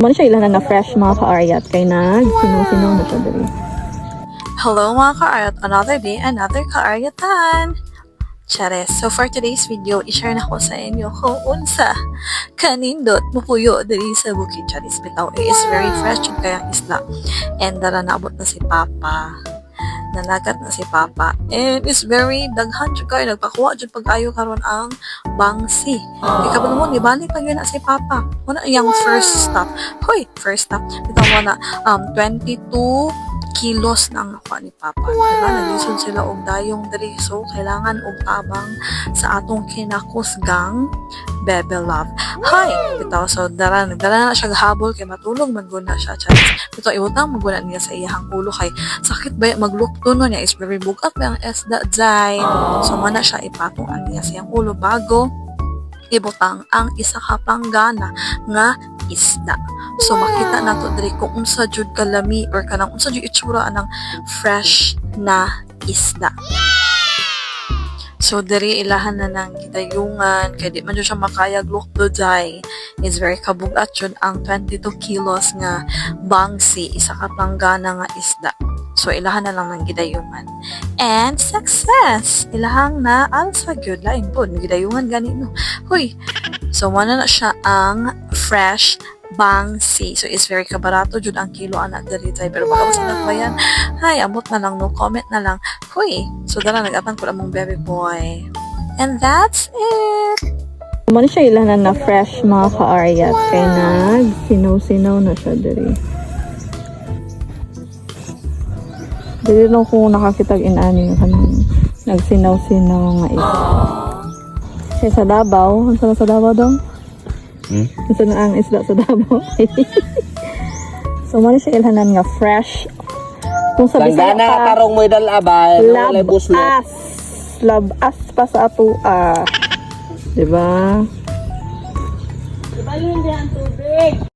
Muna siya ilan na fresh mga ka-aryat kay sinaw na siya dali. Hello mga ka-aryat, another day, another ka-aryatan. Chares. So for today's video, i-share na ko sa inyo kung unsa kanindot mupuyo dali sa bukid. Charis bitaw is very fresh yung kayang isla. And dara naabot na si Papa. Nanagat na si Papa. And it's very daghan jud kayo nagpakuha jud pag-ayo karon ang bangsi. Ikabon mo ibalik pa yun na si Papa. Una iyang first stop. Hoy, first stop. Ito mo na 22 kilos na ang nakuha ni Papa. Diba? Nalisod sila og dayong diri. So, kailangan og tabang sa atong kinakusgang Bebe Love. Hi! Bitaw, so dara na siya habol kay matulog maguna siya. Charis. Bitaw, iwutang maguna niya sa iyang ulo kay sakit ba maglukto no niya is very bugat ba ang esda dyan. So, mana siya ipatong ang niya sa iyang ulo bago ibutang ang isa ka panggana nga isda. So makita nato diri kung unsa jud kalami or kanang unsa jud itsura anang fresh na isda. So diri ilahan na nang gidayungan kay di man jud siya makayag lukto jay. Is very kabugat jud ang 22 kilos nga bangsi isa ka panggana nga isda. So ilahan na lang ng gidayungan. And success! Ilahang na alsa gyud lain po gidayungan gani no. Hoy. So wala na siya ang fresh bangsi. So it's very kabarato jud ang kilo ana diri tay pero baka sa nagbayan. Hay, amot na lang no comment na lang. Hoy. So dala nagatang ko among baby boy. And that's it. Muna siya ilan na fresh mga ka-aryat kay sinaw na siya diri. Dili lang kung nakakitag inani kanang nagsinaw-sinaw nga isa. Kaya sa Davao, ang sa Davao daw? Isa na ang isda sa Davao. So, muna siya ilhanan nga fresh. Kung sa Bisaya Langgana pa, karong mo dalabay, walay buslot. labas pa sa ato diba? Ibalin din ang tubig.